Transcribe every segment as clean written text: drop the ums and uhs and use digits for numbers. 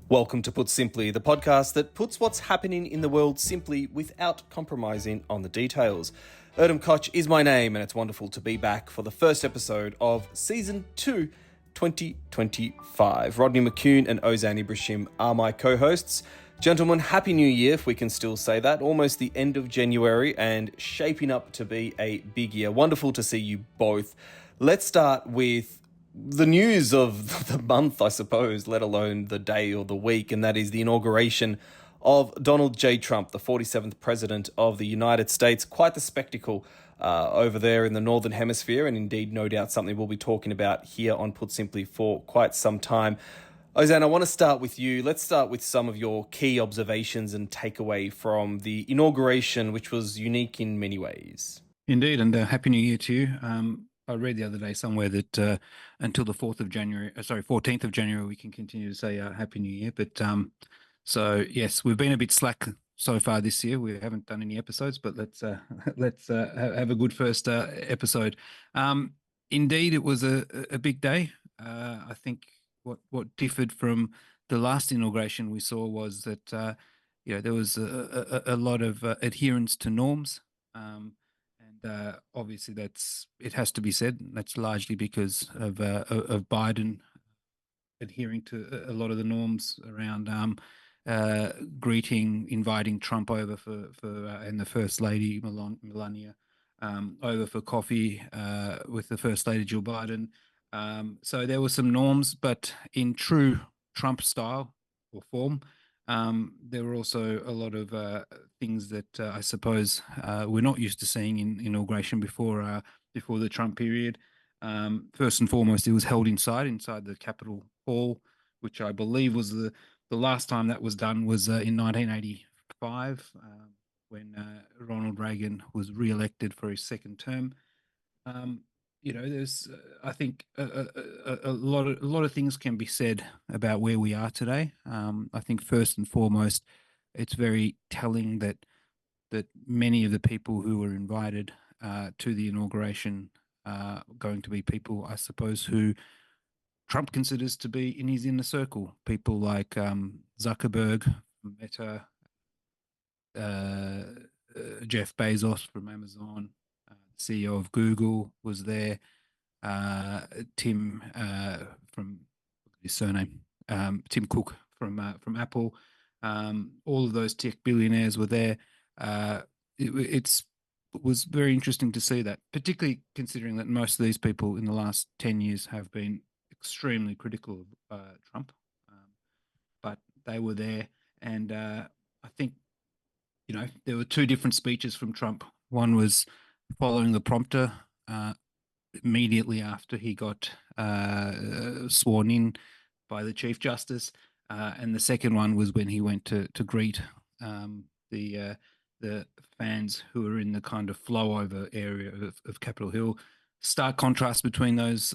Welcome to Put Simply, the podcast that puts what's happening in the world simply without compromising on the details. Erdem Koch is my name, and it's wonderful to be back for the first episode of Season 2, 2025. Rodney McCune and Ozan Ibrisim are my co-hosts. Gentlemen, Happy New Year, if we can still say that. Almost the end of January and shaping up to be a big year. Wonderful to see you both. Let's start with the news of the month, I suppose, let alone the day or the week, and that is the inauguration of Donald J. Trump, the 47th President of the United States. Quite the spectacle over there in the Northern Hemisphere, and indeed, no doubt, something we'll be talking about here on Put Simply for quite some time. Ozan, I want to start with you. Let's start with some of your key observations and takeaway from the inauguration, which was unique in many ways. Indeed, and Happy New Year to you. I read the other day somewhere that until the 14th of January, we can continue to say Happy New Year. But so yes, we've been a bit slack so far this year. We haven't done any episodes, but let's have a good first episode. Indeed, it was a big day. I think what differed from the last inauguration we saw was that there was a lot of adherence to norms. Obviously, it has to be said that's largely because of Biden adhering to a lot of the norms around inviting Trump over and the First Lady Melania over for coffee with the First Lady Jill Biden. So there were some norms, but in true Trump style or form, there were also a lot of things that I suppose we're not used to seeing in inauguration before the Trump period. First and foremost, it was held inside the Capitol Hall, which I believe was the last time that was done was in 1985 when Ronald Reagan was re-elected for his second term. There's I think a lot of things can be said about where we are today. I think first and foremost, it's very telling that many of the people who were invited to the inauguration are going to be people, I suppose, who Trump considers to be in his inner circle. People like Zuckerberg, Meta, Jeff Bezos from Amazon, CEO of Google was there. Tim from his surname, Tim Cook from Apple. All of those tech billionaires were there. It was very interesting to see that, particularly considering that most of these people in the last 10 years have been extremely critical of Trump. But they were there, and I think there were two different speeches from Trump. One was following the prompter immediately after he got sworn in by the Chief Justice, and the second one was when he went to greet the fans who were in the kind of flow over area of Capitol Hill. Stark contrast between those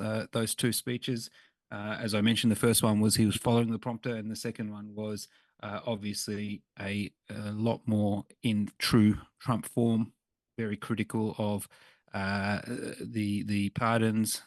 two speeches. As I mentioned, the first one was he was following the prompter, and the second one was obviously a lot more in true Trump form, very critical of the pardons.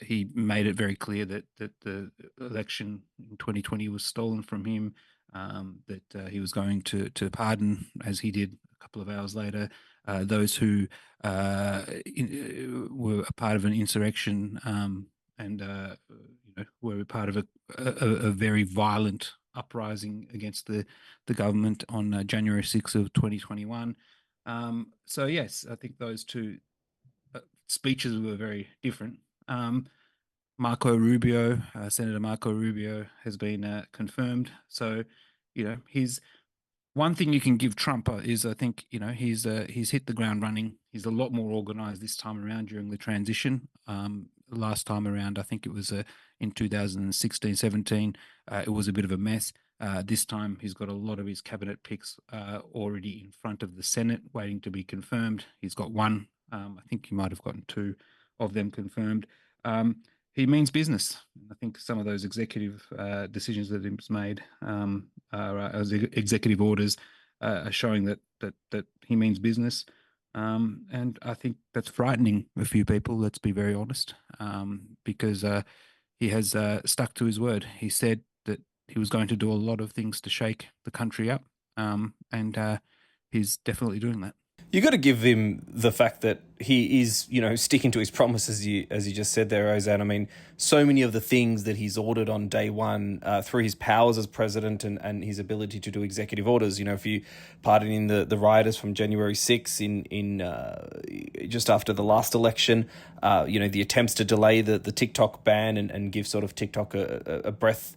He made it very clear that the election in 2020 was stolen from him, that he was going to pardon, as he did a couple of hours later, those who were a part of an insurrection and were a part of a very violent uprising against the government on January 6th of 2021. So yes, I think those two speeches were very different. Marco Rubio, Senator Marco Rubio, has been confirmed. So, he's one thing you can give Trump is I think he's hit the ground running. He's a lot more organized this time around during the transition. Last time around, I think it was in 2016-17. It was a bit of a mess. This time, he's got a lot of his cabinet picks already in front of the Senate, waiting to be confirmed. He's got one. I think he might have gotten two of them confirmed. He means business. I think some of those executive decisions that he's made as executive orders are showing that he means business. And I think that's frightening a few people, let's be very honest, because he has stuck to his word. He said that he was going to do a lot of things to shake the country up, and he's definitely doing that. You got to give him the fact that he is, sticking to his promises. As you just said there, Ozan. I mean, so many of the things that he's ordered on day one through his powers as president and his ability to do executive orders. If you pardon in the rioters from January 6th in just after the last election, the attempts to delay the TikTok ban and give sort of TikTok a breath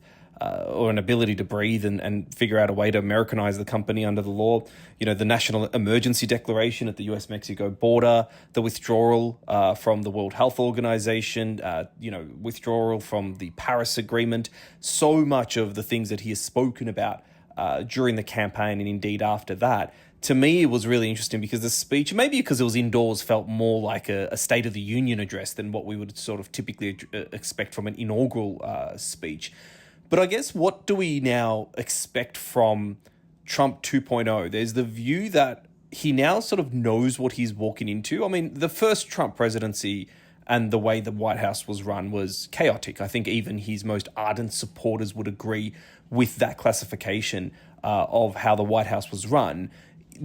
or an ability to breathe and figure out a way to Americanize the company under the law. The national emergency declaration at the US-Mexico border, the withdrawal from the World Health Organization, withdrawal from the Paris Agreement. So much of the things that he has spoken about during the campaign and indeed after that, to me, it was really interesting because the speech, maybe because it was indoors, felt more like a State of the Union address than what we would sort of typically expect from an inaugural speech. But I guess, what do we now expect from Trump 2.0? There's the view that he now sort of knows what he's walking into. I mean, the first Trump presidency and the way the White House was run was chaotic. I think even his most ardent supporters would agree with that classification of how the White House was run.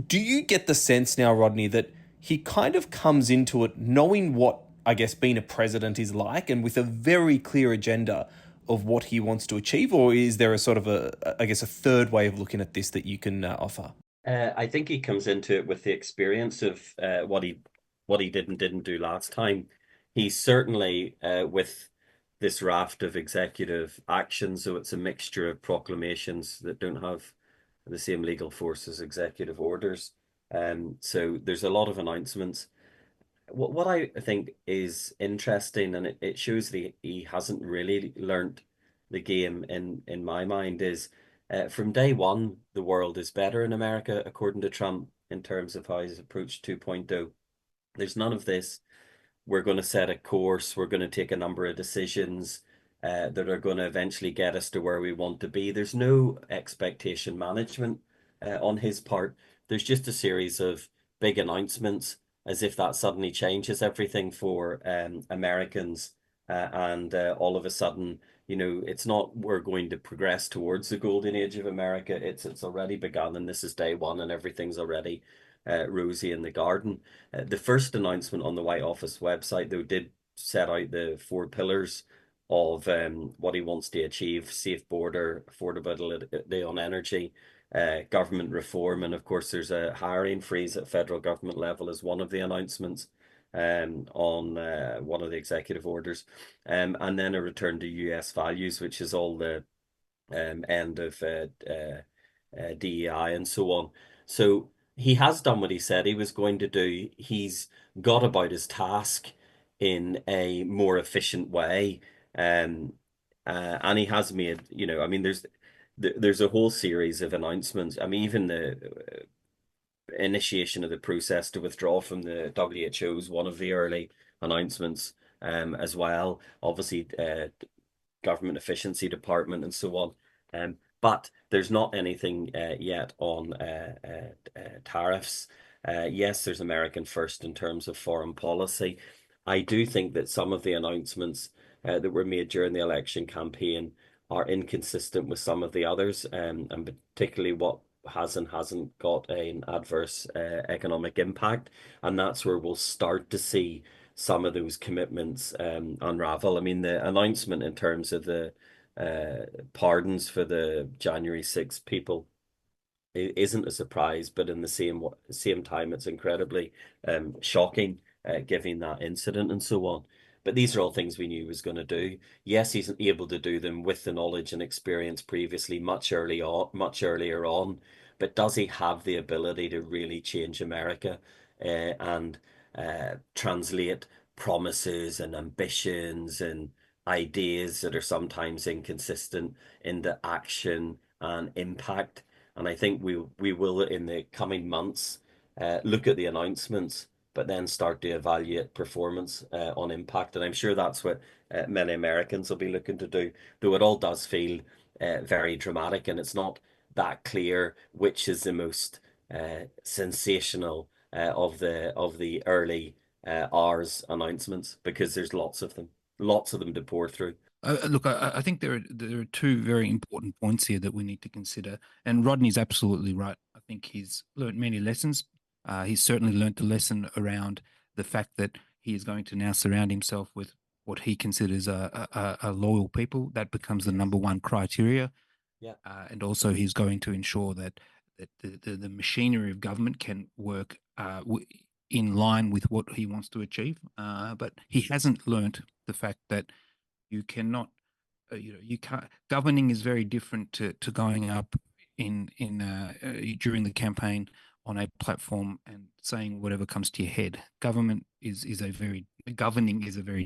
Do you get the sense now, Rodney, that he kind of comes into it knowing what, I guess, being a president is like, and with a very clear agenda of what he wants to achieve? Or is there a sort of a third way of looking at this that you can offer? I think he comes into it with the experience of what he did and didn't do last time. He's certainly with this raft of executive action, so it's a mixture of proclamations that don't have the same legal force as executive orders. So there's a lot of announcements. What I think is interesting, and it shows that he hasn't really learnt the game in my mind, is from day one, the world is better in America, according to Trump, in terms of how he's approached 2.0. There's none of this. We're going to set a course. We're going to take a number of decisions that are going to eventually get us to where we want to be. There's no expectation management on his part. There's just a series of big announcements, as if that suddenly changes everything for Americans. And all of a sudden, it's not we're going to progress towards the golden age of America. It's already begun, and this is day one, and everything's already rosy in the garden. The first announcement on the White Office website, though, did set out the four pillars of what he wants to achieve: safe border, affordability on energy, government reform, and of course, there's a hiring freeze at federal government level as one of the announcements on one of the executive orders, and then a return to US values, which is all the end of DEI and so on. So he has done what he said he was going to do. He's got about his task in a more efficient way. And he has made, I mean, there's a whole series of announcements. I mean, even the initiation of the process to withdraw from the WHO is one of the early announcements, as well. Obviously, government efficiency department and so on. But there's not anything yet on tariffs. Yes, there's American first in terms of foreign policy. I do think that some of the announcements that were made during the election campaign are inconsistent with some of the others, and particularly what has and hasn't got an adverse economic impact. And that's where we'll start to see some of those commitments unravel. I mean, the announcement in terms of the pardons for the January 6th people isn't a surprise, but in the same time, it's incredibly shocking, given that incident and so on. But these are all things we knew he was going to do. Yes, he's able to do them with the knowledge and experience previously, much earlier on. But does he have the ability to really change America and translate promises and ambitions and ideas that are sometimes inconsistent into action and impact? And I think we will, in the coming months, look at the announcements, but then start to evaluate performance on impact. And I'm sure that's what many Americans will be looking to do, though it all does feel very dramatic, and it's not that clear which is the most sensational of the early hours announcements, because there's lots of them to pour through. Look, I think there are two very important points here that we need to consider, and Rodney's absolutely right. I think he's learned many lessons. He's certainly learned the lesson around the fact that he is going to now surround himself with what he considers a loyal people. That becomes the number one criteria, Yeah. and also he's going to ensure that the machinery of government can work in line with what he wants to achieve. But he hasn't learnt the fact that you cannot, you can't. Governing is very different to going up during the campaign on a platform and saying whatever comes to your head. Governing is a very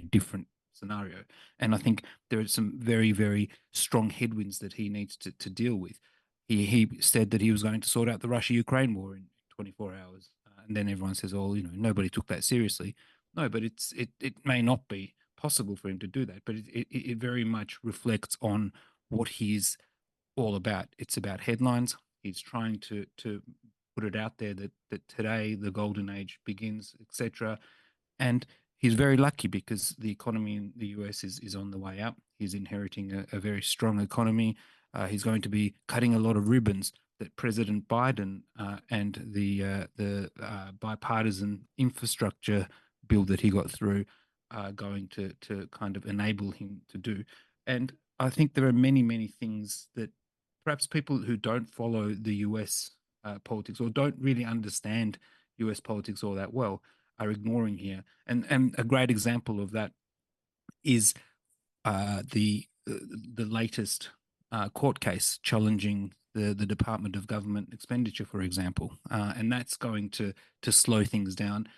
different scenario, and I think there are some very, very strong headwinds that he needs to deal with. He said that he was going to sort out the Russia-Ukraine war in 24 hours, and then everyone says, "Oh, nobody took that seriously." No, but it may not be possible for him to do that, but it very much reflects on what he's all about. It's about headlines. He's trying to put it out there that today the golden age begins, etc. And he's very lucky because the economy in the US is on the way up. He's inheriting a very strong economy. He's going to be cutting a lot of ribbons that President Biden and the bipartisan infrastructure bill that he got through are going to kind of enable him to do. And I think there are many, many things that perhaps people who don't follow the US politics or don't really understand US politics all that well are ignoring here. And a great example of that is the latest court case challenging the Department of Government Expenditure, for example, and that's going to slow things down.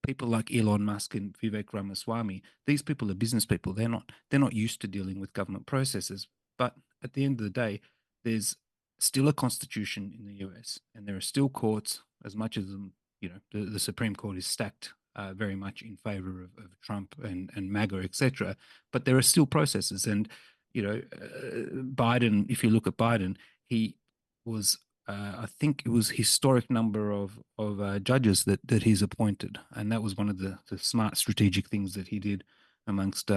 People like Elon Musk and Vivek Ramaswamy, these people are business people. They're not used to dealing with government processes. But at the end of the day, there's still a constitution in the US, and there are still courts. As much as the Supreme Court is stacked very much in favor of Trump and MAGA, etc. But there are still processes, and Biden. If you look at Biden, he was I think it was historic number of judges that he's appointed, and that was one of the smart strategic things that he did amongst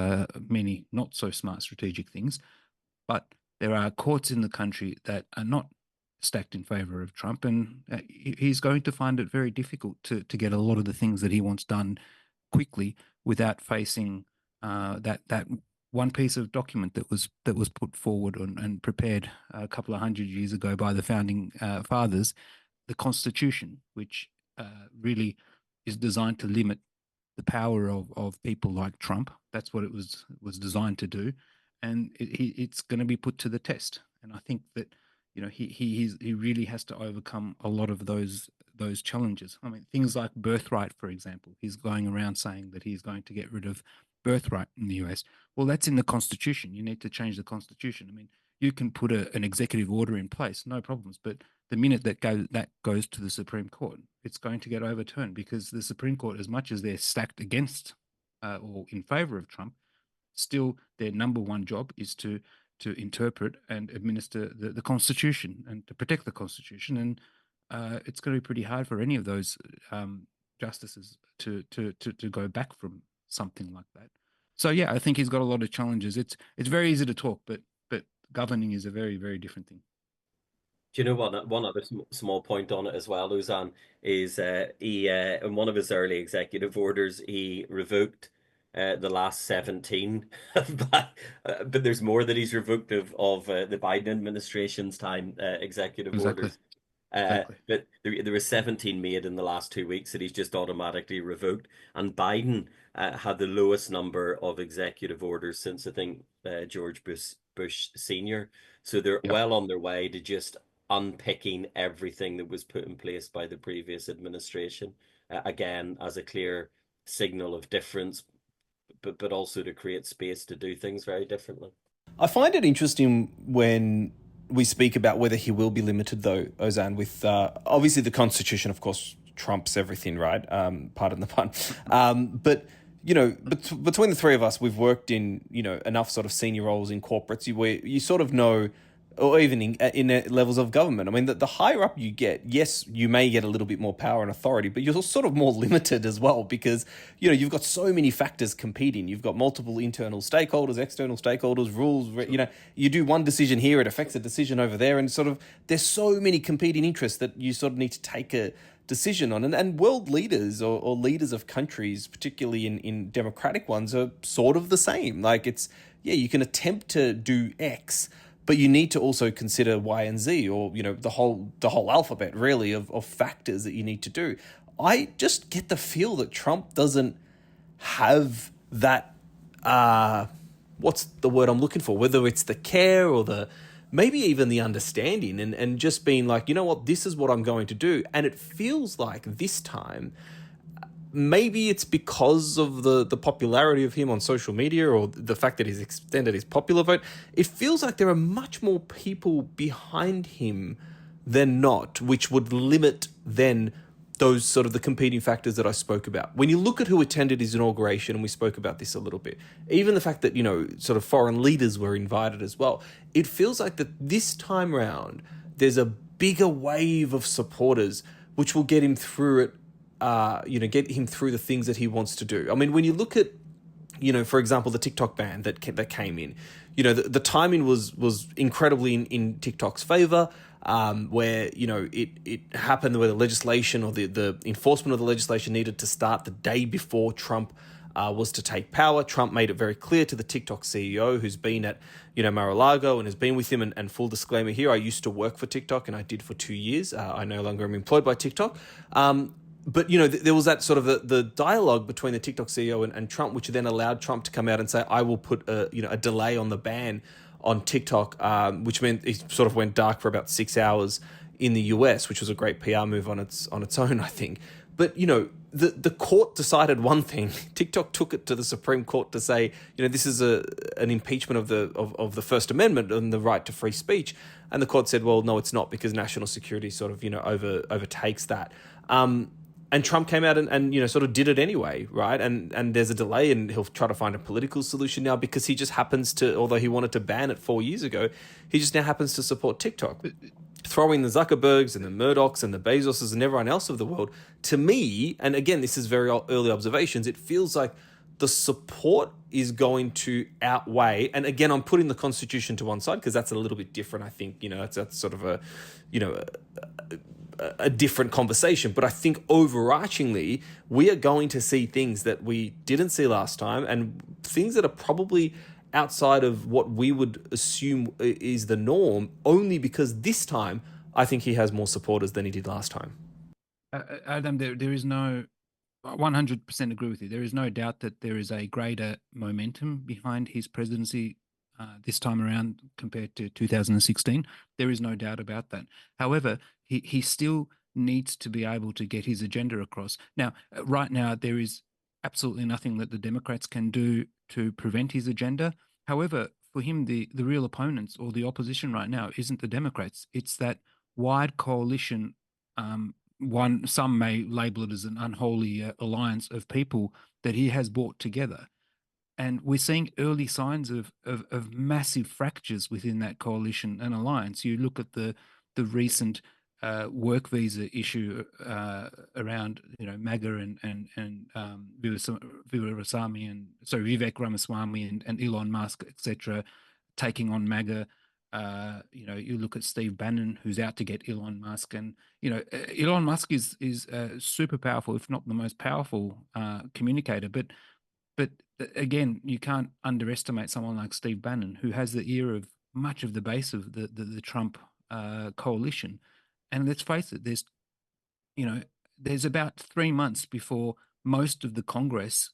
many not so smart strategic things. But there are courts in the country that are not stacked in favor of Trump, and he's going to find it very difficult to get a lot of the things that he wants done quickly without facing that one piece of document that was put forward and prepared a couple of hundred years ago by the founding fathers, the Constitution, which really is designed to limit the power of people like Trump. That's what it was designed to do, and it's going to be put to the test. And I think that he really has to overcome a lot of those challenges. I mean, things like birthright, for example. He's going around saying that he's going to get rid of birthright in the US. Well, that's in the Constitution. You need to change the Constitution. I mean, you can put an executive order in place, no problems. But the minute that goes to the Supreme Court, it's going to get overturned because the Supreme Court, as much as they're stacked against or in favor of Trump, still their number one job is to interpret and administer the Constitution and to protect the Constitution. And it's going to be pretty hard for any of those justices to go back from something like that. So yeah, I think he's got a lot of challenges. It's very easy to talk, but governing is a very, very different thing. Do you know what? One other small point on it as well, Ozan, is he in one of his early executive orders he revoked the last 17, but there's more that he's revoked of the Biden administration's time executive orders. Exactly. But there were 17 made in the last 2 weeks that he's just automatically revoked. And Biden had the lowest number of executive orders since I think George Bush Sr. So they're Yep. well on their way to just unpicking everything that was put in place by the previous administration. Again, as a clear signal of difference, but also to create space to do things very differently. I find it interesting when we speak about whether he will be limited, though, Ozan, with obviously the Constitution, of course, trumps everything, right? Pardon the pun. But, between the three of us, we've worked in, enough sort of senior roles in corporates where you sort of know or even in levels of government. I mean, the higher up you get, yes, you may get a little bit more power and authority, but you're sort of more limited as well because, you've got so many factors competing. You've got multiple internal stakeholders, external stakeholders, rules. You do one decision here, it affects a decision over there, and sort of there's so many competing interests that you sort of need to take a decision on. And world leaders or leaders of countries, particularly in democratic ones, are sort of the same. Like you can attempt to do X, but you need to also consider Y and Z, or the whole alphabet really of factors that you need to do. I just get the feel that Trump doesn't have that. What's the word I'm looking for? Whether it's the care or the maybe even the understanding, and just being like, you know what, this is what I'm going to do. And it feels like this time, maybe it's because of the popularity of him on social media, or the fact that he's extended his popular vote. It feels like there are much more people behind him than not, which would limit then those sort of the competing factors that I spoke about. When you look at who attended his inauguration, and we spoke about this a little bit, even the fact that, sort of foreign leaders were invited as well, it feels like that this time round, there's a bigger wave of supporters which will get him through it, get him through the things that he wants to do. I mean, when you look at, for example, the TikTok ban that came in, the timing was incredibly in TikTok's favor, where, it happened where the legislation or the enforcement of the legislation needed to start the day before Trump was to take power. Trump made it very clear to the TikTok CEO, who's been at, Mar-a-Lago and has been with him. And full disclaimer here, I used to work for TikTok, and I did for 2 years. I no longer am employed by TikTok. But, there was that sort of the dialogue between the TikTok CEO and Trump, which then allowed Trump to come out and say, I will put a delay on the ban on TikTok, which meant it sort of went dark for about 6 hours in the US, which was a great PR move on its own, I think. But, the court decided one thing. TikTok took it to the Supreme Court to say, this is an impeachment of the First Amendment and the right to free speech. And the court said, well, no, it's not, because national security sort of, overtakes that. And Trump came out and sort of did it anyway, right? And there's a delay, and he'll try to find a political solution now, because he just happens to, although he wanted to ban it 4 years ago, he just now happens to support TikTok. Throwing the Zuckerbergs and the Murdochs and the Bezoses and everyone else of the world, to me, and again, this is very early observations, it feels like the support is going to outweigh, and again, I'm putting the Constitution to one side because that's a little bit different. I think, that's sort of a different conversation. But I think overarchingly, we are going to see things that we didn't see last time, and things that are probably outside of what we would assume is the norm, only because this time I think he has more supporters than he did last time. Adam, there is no 100% agree with you. There is no doubt that there is a greater momentum behind his presidency this time around compared to 2016. There is no doubt about that. However, he still needs to be able to get his agenda across. Now, right now, there is absolutely nothing that the Democrats can do to prevent his agenda. However, for him, the real opponents or the opposition right now isn't the Democrats. It's that wide coalition. Some may label it as an unholy alliance of people that he has brought together. And we're seeing early signs of massive fractures within that coalition and alliance. You look at the recent work visa issue around MAGA and Vivek Ramaswamy and Elon Musk, etc., taking on MAGA. You look at Steve Bannon, who's out to get Elon Musk, and Elon Musk is super powerful, if not the most powerful communicator. But again, you can't underestimate someone like Steve Bannon, who has the ear of much of the base of the Trump coalition. And let's face it, there's about 3 months before most of the Congress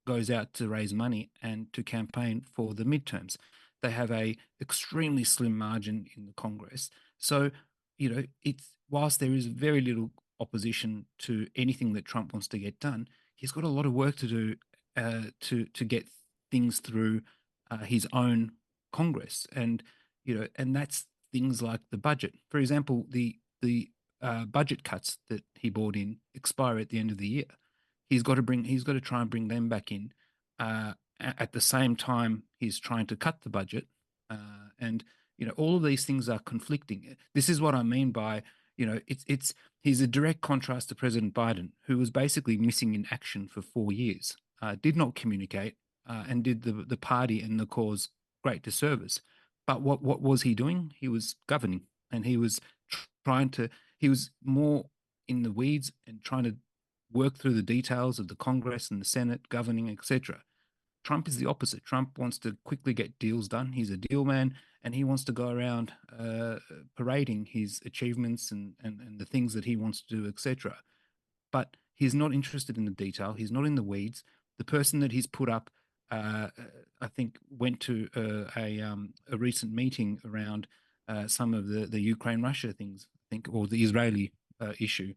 goes out to raise money and to campaign for the midterms. They have a extremely slim margin in the Congress. So, whilst there is very little opposition to anything that Trump wants to get done, he's got a lot of work to do to get things through his own Congress. And, and that's things like the budget. For example, the budget cuts that he brought in expire at the end of the year. He's got to try and bring them back in. At the same time, he's trying to cut the budget, and all of these things are conflicting. This is what I mean by, he's a direct contrast to President Biden, who was basically missing in action for 4 years, did not communicate, and did the party and the cause great disservice. But what was he doing? He was governing, and he was he was more in the weeds and trying to work through the details of the Congress and the Senate governing, etc. Trump is the opposite. Trump wants to quickly get deals done. He's a deal man, and he wants to go around parading his achievements and the things that he wants to do, etc. But he's not interested in the detail. He's not in the weeds. The person that he's put up, I think, went to a recent meeting around some of the Ukraine-Russia things, I think, or the Israeli issue,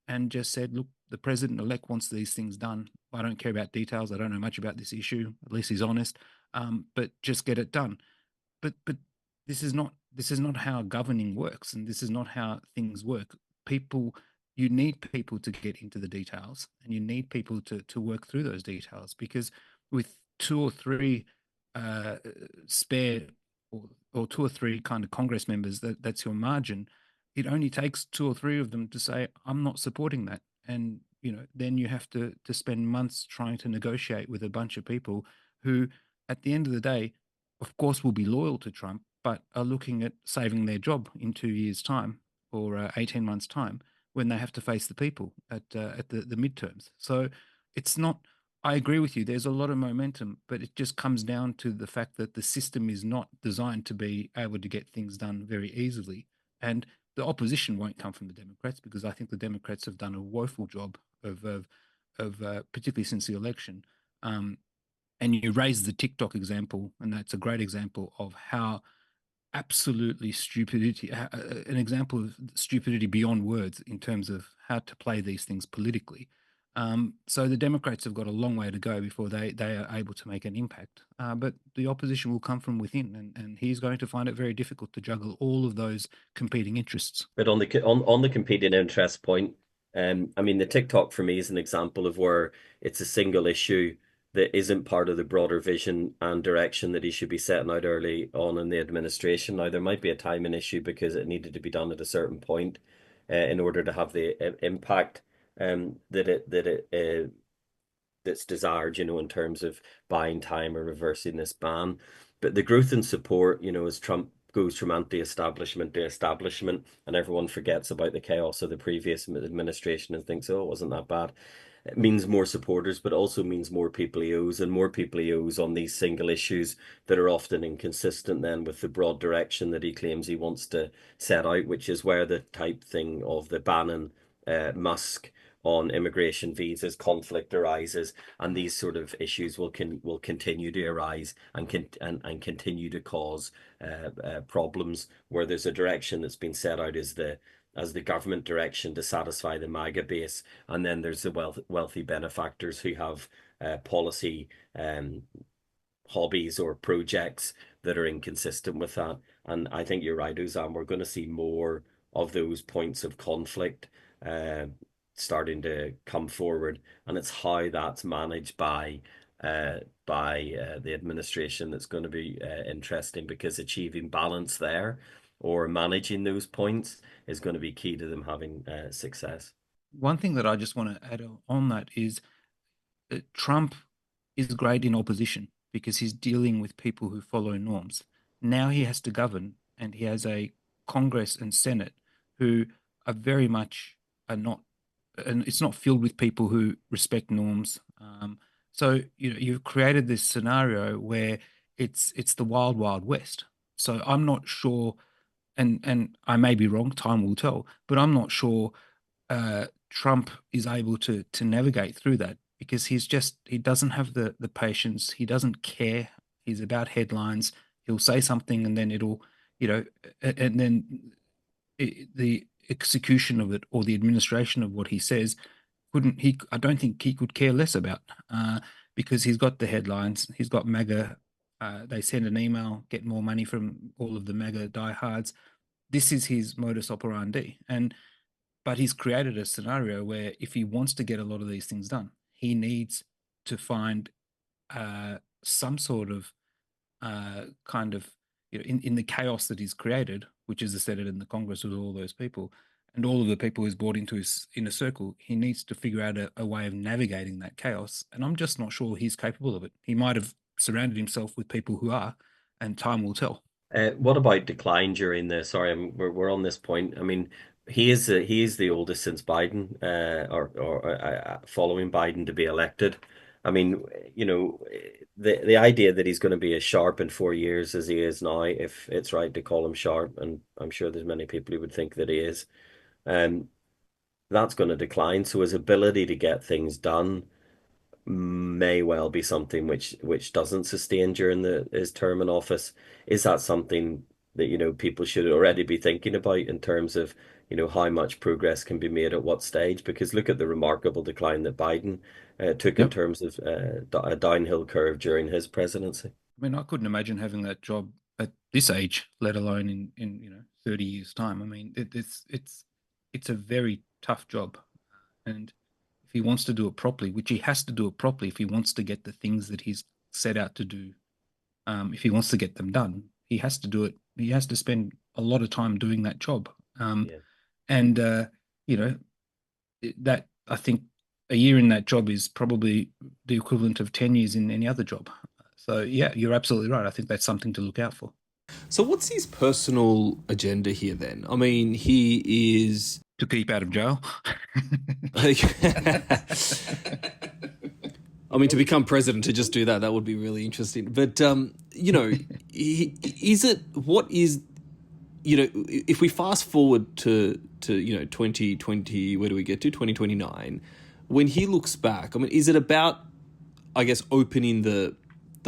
and just said, look, the president-elect wants these things done. I don't care about details. I don't know much about this issue. At least he's honest. But just get it done. But this is not how governing works, and this is not how things work. You need people to get into the details, and you need people to work through those details, because with two or three spare or two or three kind of Congress members, that's your margin. It only takes two or three of them to say, I'm not supporting that. And, then you have to spend months trying to negotiate with a bunch of people who, at the end of the day, of course, will be loyal to Trump, but are looking at saving their job in 2 years' time or 18 months' time, when they have to face the people at the midterms. So it's not, I agree with you, there's a lot of momentum, but it just comes down to the fact that the system is not designed to be able to get things done very easily. And the opposition won't come from the Democrats, because I think the Democrats have done a woeful job of particularly since the election. And you raised the TikTok example, and that's a great example of how absolutely stupidity, an example of stupidity beyond words in terms of how to play these things politically. So the Democrats have got a long way to go before they are able to make an impact. But the opposition will come from within, and he's going to find it very difficult to juggle all of those competing interests. But on the competing interest point, I mean, the TikTok for me is an example of where it's a single issue that isn't part of the broader vision and direction that he should be setting out early on in the administration. Now, there might be a timing issue because it needed to be done at a certain point in order to have the impact that's desired, in terms of buying time or reversing this ban. But the growth in support, as Trump goes from anti-establishment to establishment, and everyone forgets about the chaos of the previous administration and thinks, oh, it wasn't that bad. It means more supporters, but also means more people he owes, and more people he owes on these single issues that are often inconsistent then with the broad direction that he claims he wants to set out, which is where the type thing of the Bannon Musk on immigration visas conflict arises, and these sort of issues will continue to arise and continue to cause problems where there's a direction that's been set out as the government direction to satisfy the MAGA base, and then there's the wealthy benefactors who have policy hobbies or projects that are inconsistent with that. And I think you're right, Ozan, we're going to see more of those points of conflict starting to come forward, and it's how that's managed by the administration that's going to be interesting, because achieving balance there or managing those points is going to be key to them having success. One thing that I just want to add on that is that Trump is great in opposition because he's dealing with people who follow norms. Now he has to govern, and he has a Congress and Senate who are very much are not, and it's not filled with people who respect norms. So you've created this scenario where it's the wild, wild west. So I'm not sure, and I may be wrong. Time will tell, but I'm not sure Trump is able to navigate through that, because he doesn't have the patience. He doesn't care. He's about headlines. He'll say something, and then and then the execution of it or the administration of what he says I don't think he could care less about, because he's got the headlines. He's got MAGA. They send an email, get more money from all of the MAGA diehards. This is his modus operandi, but he's created a scenario where if he wants to get a lot of these things done, he needs to find some sort of kind of in the chaos that he's created, which is the Senate and the Congress with all those people, and all of the people he's brought into his inner circle, he needs to figure out a way of navigating that chaos. And I'm just not sure he's capable of it. He might have surrounded himself with people who are, and time will tell. What about decline during the? Sorry, we're on this point. I mean, he is the oldest since Biden, following Biden to be elected. I mean, you know, the idea that he's going to be as sharp in 4 years as he is now, if it's right to call him sharp, and I'm sure there's many people who would think that he is, um, that's going to decline. So his ability to get things done may well be something which doesn't sustain during his term in office. Is that something that, people should already be thinking about in terms of, how much progress can be made at what stage? Because look at the remarkable decline that Biden took in Yep. terms of a downhill curve during his presidency. I mean, I couldn't imagine having that job at this age, let alone in 30 years time. I mean, it's a very tough job, and if he wants to do it properly, which he has to do it properly, if he wants to get the things that he's set out to do, if he wants to get them done, he has to do it. He has to spend a lot of time doing that job, Yeah. and you know that I think a year in that job is probably the equivalent of 10 years in any other job. So yeah, you're absolutely right. I think that's something to look out for. So, what's his personal agenda here then? I mean, he is. To keep out of jail. I mean, to become president, to just do that, that would be really interesting. But, what is, if we fast forward to 2020, where do we get to? 2029. When he looks back, I mean, is it about, I guess, opening the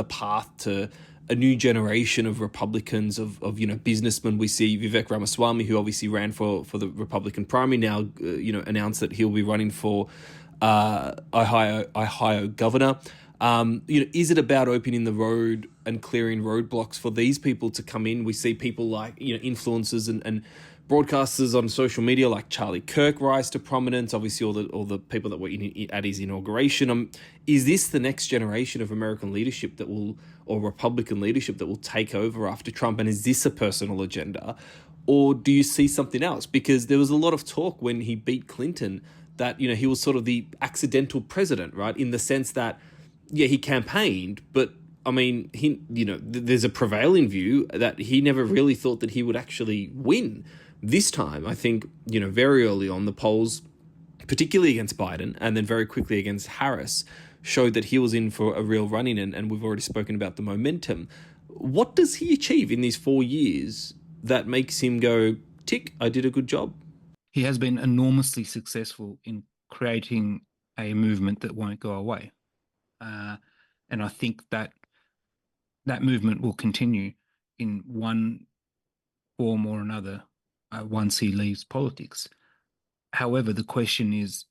path to a new generation of Republicans, of businessmen? We see Vivek Ramaswamy, who obviously ran for the Republican primary, now announced that he'll be running for Ohio governor. Is it about opening the road and clearing roadblocks for these people to come in? We see people like influencers and broadcasters on social media like Charlie Kirk rise to prominence. Obviously, all the people that were at his inauguration. Is this the next generation of American leadership or Republican leadership that will take over after Trump? And is this a personal agenda, or do you see something else? Because there was a lot of talk when he beat Clinton that he was sort of the accidental president, right? In the sense that, yeah, he campaigned, but I mean, there's a prevailing view that he never really thought that he would actually win. This time, I think, very early on, the polls, particularly against Biden and then very quickly against Harris, showed that he was in for a real run-in, and we've already spoken about the momentum. What does he achieve in these 4 years that makes him go, tick, I did a good job? He has been enormously successful in creating a movement that won't go away. And I think that movement will continue in one form or another once he leaves politics. However, the question is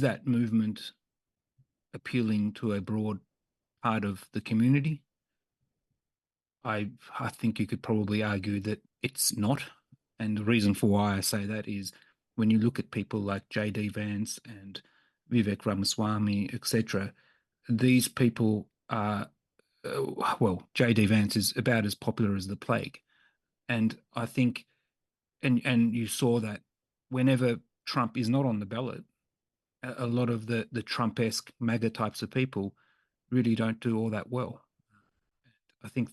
that movement appealing to a broad part of the community? I think you could probably argue that it's not. And the reason for why I say that is when you look at people like J.D. Vance and Vivek Ramaswamy, etc., these people are, J.D. Vance is about as popular as the plague. And I think, and you saw that whenever Trump is not on the ballot, a lot of the Trump-esque MAGA types of people really don't do all that well. I think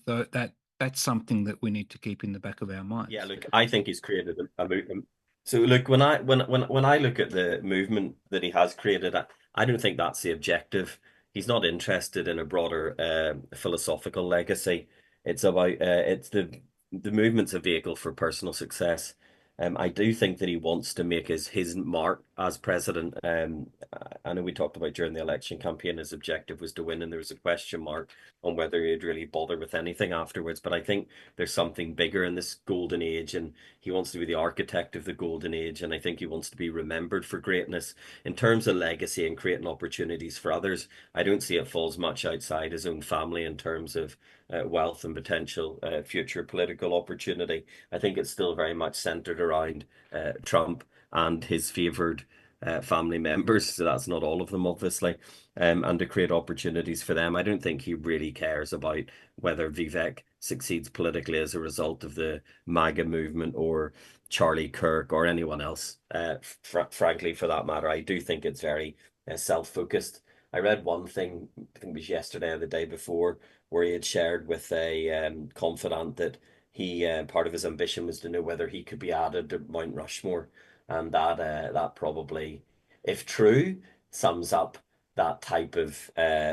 that's something that we need to keep in the back of our minds. Yeah, look, I think he's created a movement. So look, when I look at the movement that he has created, I don't think that's the objective. He's not interested in a broader philosophical legacy. It's about it's the movement's a vehicle for personal success. I do think that he wants to make his mark as president. I know we talked about during the election campaign, his objective was to win, and there was a question mark on whether he'd really bother with anything afterwards. But I think there's something bigger in this golden age, and he wants to be the architect of the golden age. And I think he wants to be remembered for greatness in terms of legacy and creating opportunities for others. I don't see it falls much outside his own family in terms of wealth and potential future political opportunity. I think it's still very much centered around Trump and his favored family members, so that's not all of them, obviously, and to create opportunities for them. I don't think he really cares about whether Vivek succeeds politically as a result of the MAGA movement or Charlie Kirk or anyone else. Frankly, for that matter, I do think it's very self-focused. I read one thing, I think it was yesterday or the day before, where he had shared with a confidant that he part of his ambition was to know whether he could be added to Mount Rushmore, and that probably, if true, sums up that type of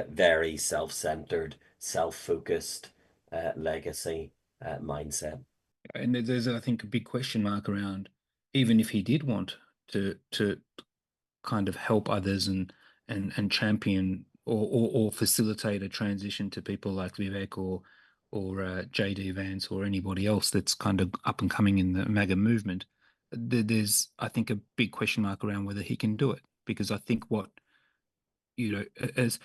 very self-centered, self-focused legacy mindset. And there's, I think, a big question mark around even if he did want to kind of help others and champion or facilitate a transition to people like Vivek or JD Vance or anybody else that's kind of up and coming in the MAGA movement. There's, I think, a big question mark around whether he can do it, because I think what, as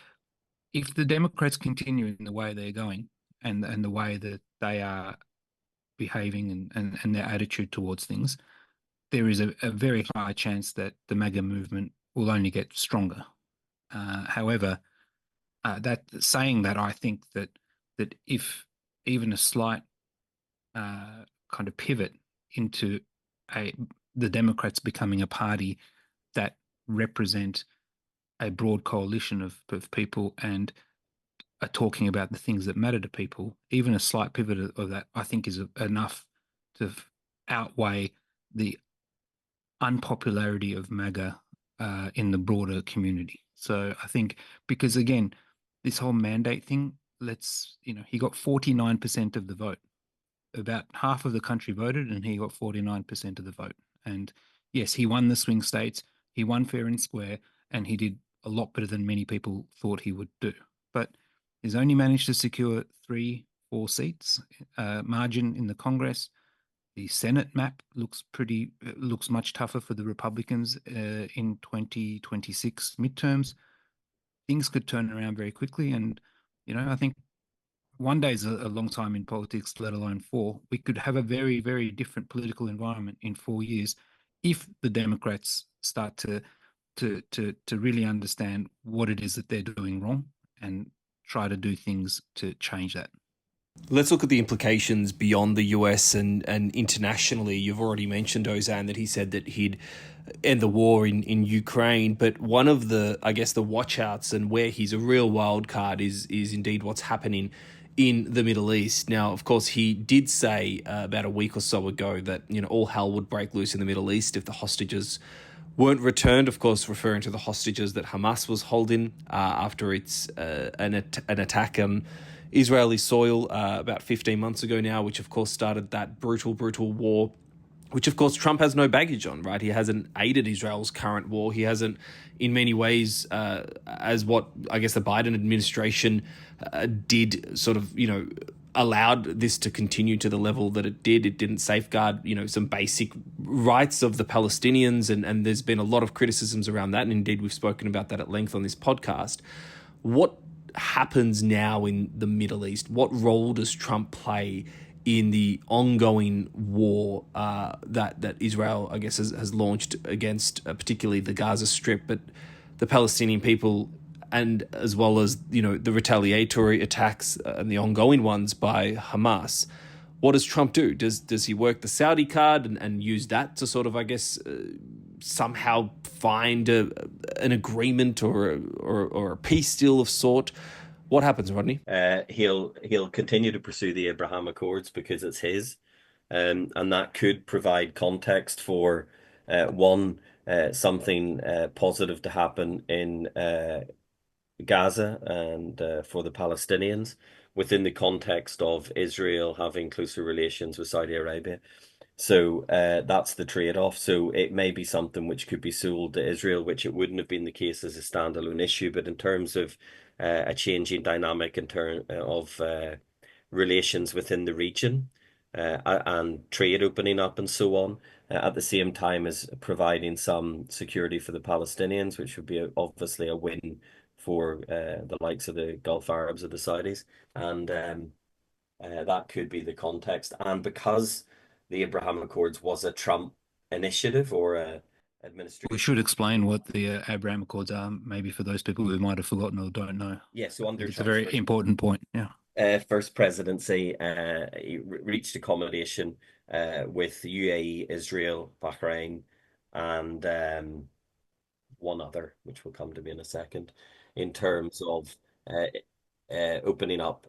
if the Democrats continue in the way they're going and the way that they are behaving and their attitude towards things, there is a very high chance that the MAGA movement will only get stronger. However, that saying that, I think that if even a slight kind of pivot into the Democrats becoming a party that represent a broad coalition of people and are talking about the things that matter to people, even a slight pivot of that, I think, is enough to outweigh the unpopularity of MAGA in the broader community. So I think, because again, this whole mandate thing, he got 49% of the vote. About half of the country voted, and he got 49% of the vote. And yes, he won the swing states, he won fair and square, and he did a lot better than many people thought he would do. But he's only managed to secure 3-4 seats, margin in the Congress. The Senate map looks much tougher for the Republicans in 2026 midterms. Things could turn around very quickly, and I think one day is a long time in politics, let alone 4. We could have a very, very different political environment in 4 years if the Democrats start to really understand what it is that they're doing wrong and try to do things to change that. Let's look at the implications beyond the US and internationally. You've already mentioned, Ozan, that he said that he'd end the war in Ukraine, but one of the, I guess, the watch-outs and where he's a real wild card is indeed what's happening in the Middle East. Now, of course, he did say about a week or so ago that all hell would break loose in the Middle East if the hostages weren't returned, of course, referring to the hostages that Hamas was holding after its an attack on Israeli soil about 15 months ago now, which of course started that brutal war, which of course Trump has no baggage on, right? He hasn't aided Israel's current war. He hasn't, in many ways, as what I guess the Biden administration did, sort of, allowed this to continue to the level that it did. It didn't safeguard, some basic rights of the Palestinians, and there's been a lot of criticisms around that, and indeed we've spoken about that at length on this podcast. What happens now in the Middle East? What role does Trump play in the ongoing war that Israel, I guess, has launched against particularly the Gaza Strip, but the Palestinian people, and as well as the retaliatory attacks and the ongoing ones by Hamas? What does Trump do? Does he work the Saudi card and use that to sort of, I guess, somehow find an agreement or a peace deal of sort? What happens, Rodney? He'll continue to pursue the Abraham Accords because it's his, and that could provide context for something positive to happen in Gaza and for the Palestinians within the context of Israel having closer relations with Saudi Arabia. So that's the trade-off. So it may be something which could be sold to Israel, which it wouldn't have been the case as a standalone issue. But in terms of a changing dynamic in terms of relations within the region and trade opening up and so on, at the same time as providing some security for the Palestinians, which would be obviously a win for the likes of the Gulf Arabs or the Saudis. And that could be the context. And because the Abraham Accords was a Trump initiative or a administration. We should explain what the Abraham Accords are, maybe for those people who might have forgotten or don't know. Yeah, so under it's a very important point. Yeah. First presidency, he reached accommodation with UAE, Israel, Bahrain, and one other, which will come to me in a second, in terms of opening up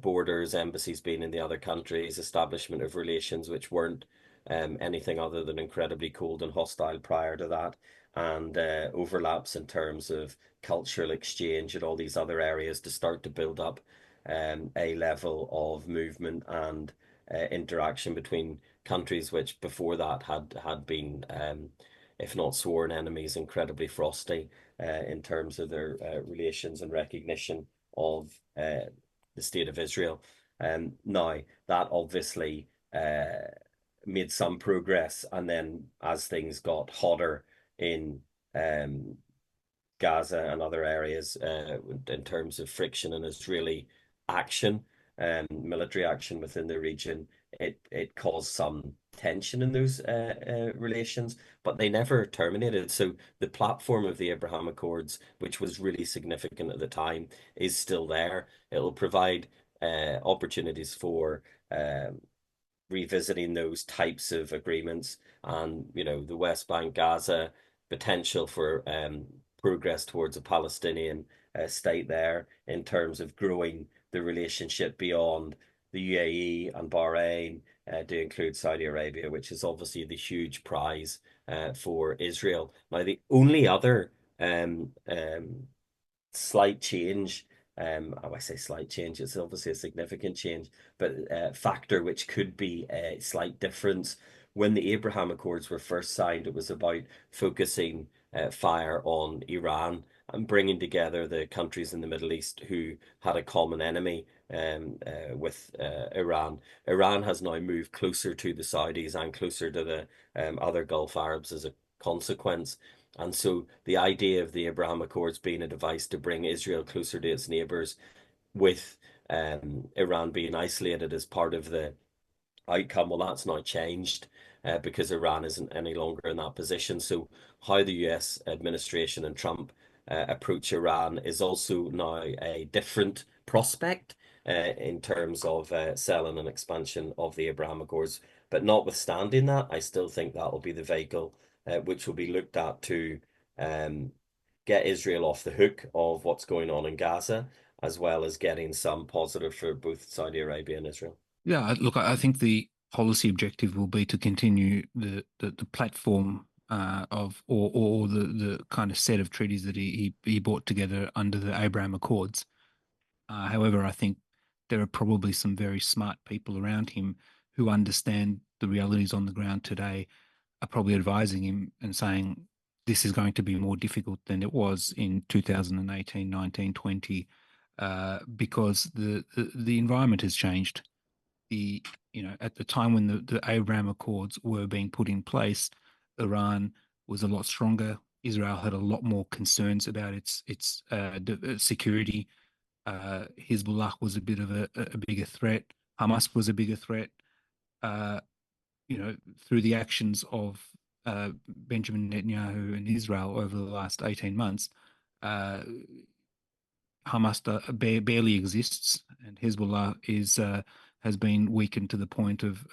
borders, embassies being in the other countries, establishment of relations which weren't anything other than incredibly cold and hostile prior to that, and overlaps in terms of cultural exchange and all these other areas to start to build up a level of movement and interaction between countries which before that had been if not sworn enemies, incredibly frosty in terms of their relations and recognition of the state of Israel. Now, that obviously made some progress, and then as things got hotter in Gaza and other areas in terms of friction and Israeli action, military action within the region, it caused some tension in those relations, but they never terminated. So the platform of the Abraham Accords, which was really significant at the time, is still there. It'll provide opportunities for revisiting those types of agreements, and the West Bank, Gaza, potential for progress towards a Palestinian state there in terms of growing the relationship beyond the UAE and Bahrain to include Saudi Arabia, which is obviously the huge prize for Israel. Now, the only other slight change, I say slight change, it's obviously a significant change, but factor which could be a slight difference. When the Abraham Accords were first signed, it was about focusing fire on Iran and bringing together the countries in the Middle East who had a common enemy with Iran. Iran has now moved closer to the Saudis and closer to the other Gulf Arabs as a consequence. And so the idea of the Abraham Accords being a device to bring Israel closer to its neighbors, with Iran being isolated as part of the outcome, well, that's now changed because Iran isn't any longer in that position. So how the US administration and Trump approach Iran is also now a different prospect in terms of selling and expansion of the Abraham Accords. But notwithstanding that, I still think that will be the vehicle which will be looked at to get Israel off the hook of what's going on in Gaza, as well as getting some positive for both Saudi Arabia and Israel. Yeah, look, I think the policy objective will be to continue the platform of or the kind of set of treaties that he brought together under the Abraham Accords. However, I think there are probably some very smart people around him who understand the realities on the ground today, are probably advising him and saying this is going to be more difficult than it was in 2018, 19, 20, because the environment has changed. At the time when the Abraham Accords were being put in place, Iran was a lot stronger. Israel had a lot more concerns about its security. Hezbollah was a bit of a bigger threat. Hamas was a bigger threat. Through the actions of Benjamin Netanyahu and Israel over the last 18 months, Hamas barely exists, and Hezbollah has been weakened to the point of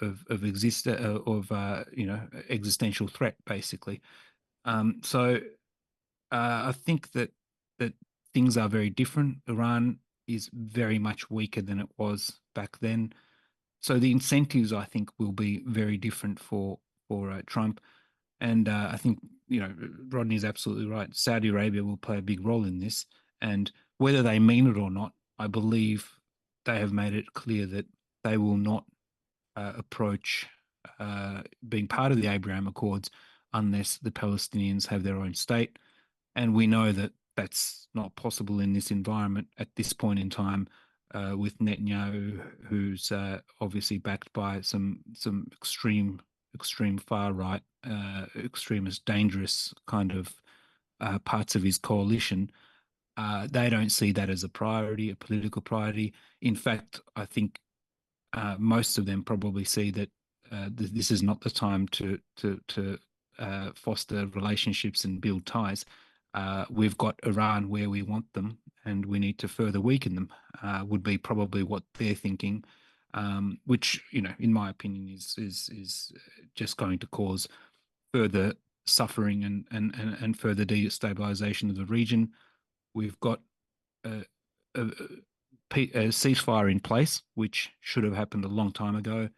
existential threat, basically. So I think that things are very different. Iran is very much weaker than it was back then. So the incentives, I think, will be very different for Trump. And I think, Rodney is absolutely right. Saudi Arabia will play a big role in this. And whether they mean it or not, I believe they have made it clear that they will not approach being part of the Abraham Accords unless the Palestinians have their own state. And we know that that's not possible in this environment at this point in time, with Netanyahu, who's obviously backed by some extreme far right, extremist, dangerous kind of parts of his coalition. They don't see that as a priority, a political priority. In fact, I think most of them probably see that this is not the time to foster relationships and build ties. We've got Iran where we want them, and we need to further weaken them. Would be probably what they're thinking, which in my opinion, is just going to cause further suffering and further destabilization of the region. We've got a, a, a ceasefire in place, which should have happened a long time ago.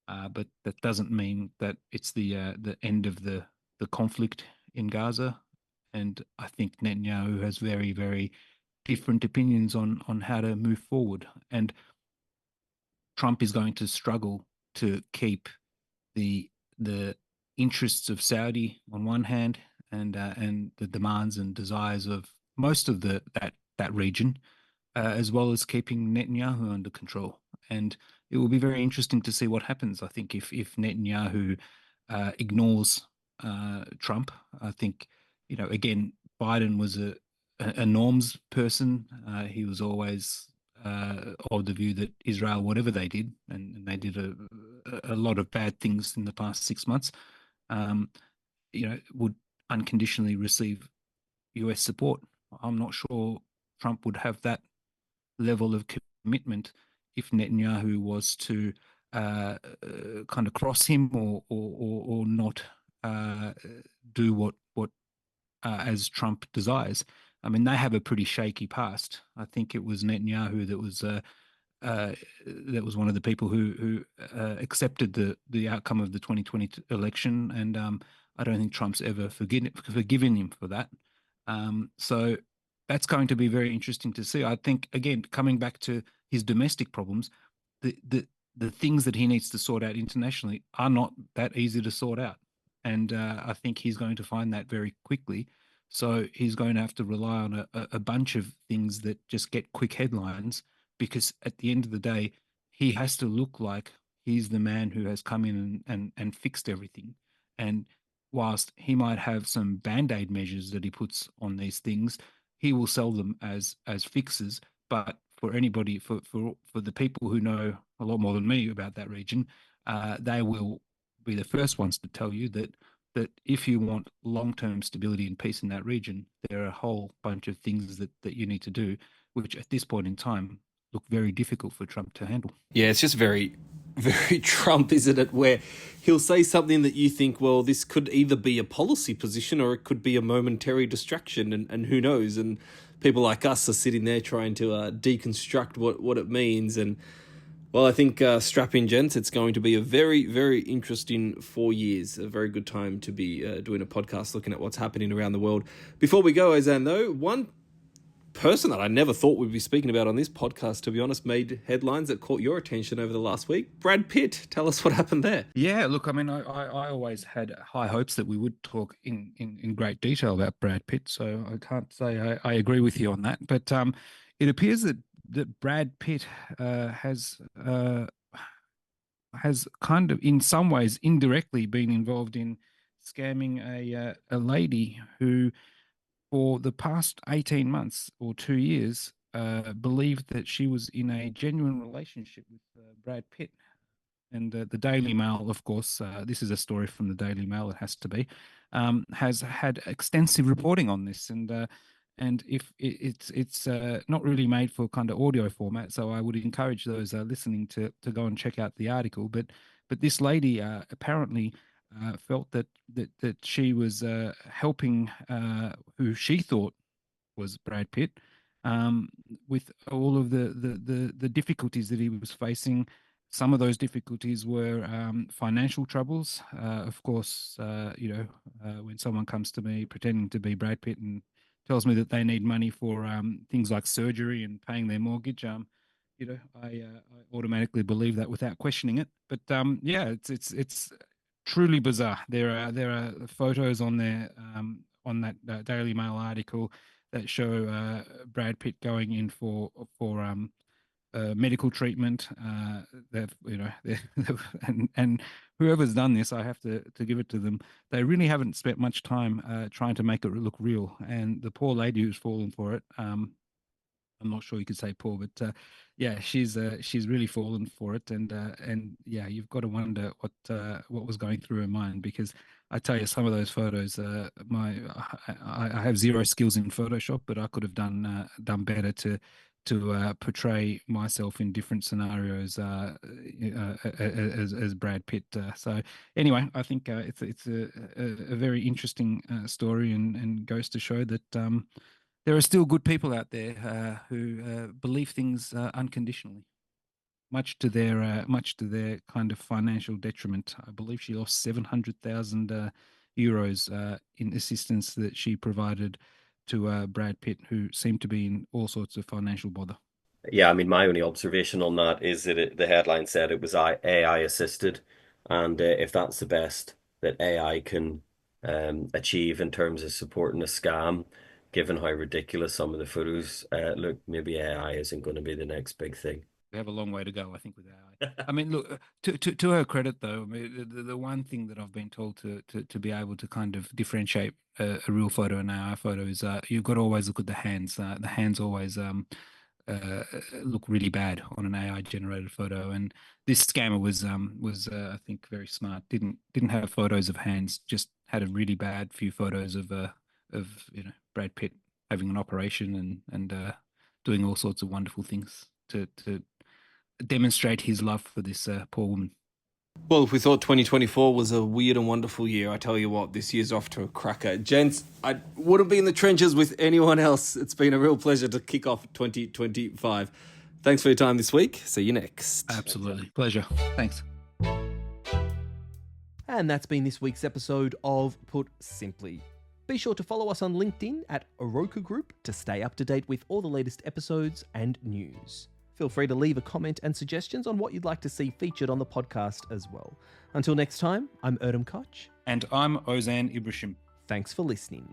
But that doesn't mean that it's the end of the conflict in Gaza. And I think Netanyahu has very, very different opinions on how to move forward. And Trump is going to struggle to keep the interests of Saudi on one hand and the demands and desires of most of that region, as well as keeping Netanyahu under control. And it will be very interesting to see what happens. I think if Netanyahu ignores Trump, I think again Biden was a norms person. He was always of the view that Israel, whatever they did, and they did a lot of bad things in the past 6 months, would unconditionally receive US support. I'm not sure Trump would have that level of commitment if Netanyahu was to kind of cross him or not do what as Trump desires. I mean, they have a pretty shaky past. I think it was Netanyahu that was one of the people who accepted the outcome of the 2020 election, and I don't think Trump's ever forgiven him for that. So that's going to be very interesting to see. I think, again, coming back to his domestic problems, the things that he needs to sort out internationally are not that easy to sort out. And I think he's going to find that very quickly. So he's going to have to rely on a bunch of things that just get quick headlines, because at the end of the day, he has to look like he's the man who has come in and fixed everything. And whilst he might have some band-aid measures that he puts on these things, he will sell them as fixes. But for anybody, for the people who know a lot more than me about that region, they will be the first ones to tell you that if you want long-term stability and peace in that region, there are a whole bunch of things that you need to do, which at this point in time look very difficult for Trump to handle. Yeah, it's just very, very Trump, isn't it? Where he'll say something that you think, well, this could either be a policy position or it could be a momentary distraction, and who knows? And people like us are sitting there trying to deconstruct what it means. And well, I think strap in, gents. It's going to be a very, very interesting 4 years. A very good time to be doing a podcast looking at what's happening around the world. Before we go, Ozan, though, one person that I never thought we'd be speaking about on this podcast, to be honest, made headlines that caught your attention over the last week. Brad Pitt. Tell us what happened there. Yeah, look, I mean, I always had high hopes that we would talk in great detail about Brad Pitt, so I can't say I agree with you on that. But it appears that Brad Pitt has kind of, in some ways, indirectly been involved in scamming a lady who, for the past 18 months or 2 years, believed that she was in a genuine relationship with Brad Pitt. And the Daily Mail, of course, this is a story from the Daily Mail, it has to be, has had extensive reporting on this. And if it's not really made for kind of audio format, so I would encourage those listening to go and check out the article. But this lady apparently felt that she was helping who she thought was Brad Pitt with all of the difficulties that he was facing. Some of those difficulties were financial troubles. Of course, when someone comes to me pretending to be Brad Pitt and tells me that they need money for things like surgery and paying their mortgage, I automatically believe that without questioning it. But yeah, it's truly bizarre. There are photos on there on that Daily Mail article that show Brad Pitt going in for medical treatment. And whoever's done this, I have to give it to them. They really haven't spent much time trying to make it look real. And the poor lady who's fallen for it, I'm not sure you could say poor, but yeah, she's really fallen for it, and yeah, you've got to wonder what was going through her mind, because I tell you, some of those photos, I have zero skills in Photoshop, but I could have done better to portray myself in different scenarios as Brad Pitt. So anyway, I think it's a very interesting story, and goes to show that there are still good people out there who believe things unconditionally, much to their kind of financial detriment. I believe she lost 700,000 euros in assistance that she provided to Brad Pitt, who seemed to be in all sorts of financial bother. Yeah, I mean, my only observation on that is that the headline said it was AI assisted, and if that's the best that AI can achieve in terms of supporting a scam, given how ridiculous some of the photos look, maybe AI isn't going to be the next big thing. We have a long way to go, I think, with AI. I mean, look, to her credit, though, I mean, the one thing that I've been told to be able to kind of differentiate a real photo and an AI photo is you've got to always look at the hands. The hands always look really bad on an AI generated photo, and this scammer was I think very smart. Didn't have photos of hands, just had a really bad few photos of Brad Pitt having an operation and doing all sorts of wonderful things to demonstrate his love for this poor woman. Well, if we thought 2024 was a weird and wonderful year, I tell you what, this year's off to a cracker. Gents, I wouldn't be in the trenches with anyone else. It's been a real pleasure to kick off 2025. Thanks for your time this week. See you next. Absolutely. Pleasure. Thanks. And that's been this week's episode of Put Simply. Be sure to follow us on LinkedIn at Oroku Group to stay up to date with all the latest episodes and news. Feel free to leave a comment and suggestions on what you'd like to see featured on the podcast as well. Until next time, I'm Erdem Koch. And I'm Ozan Ibrisim. Thanks for listening.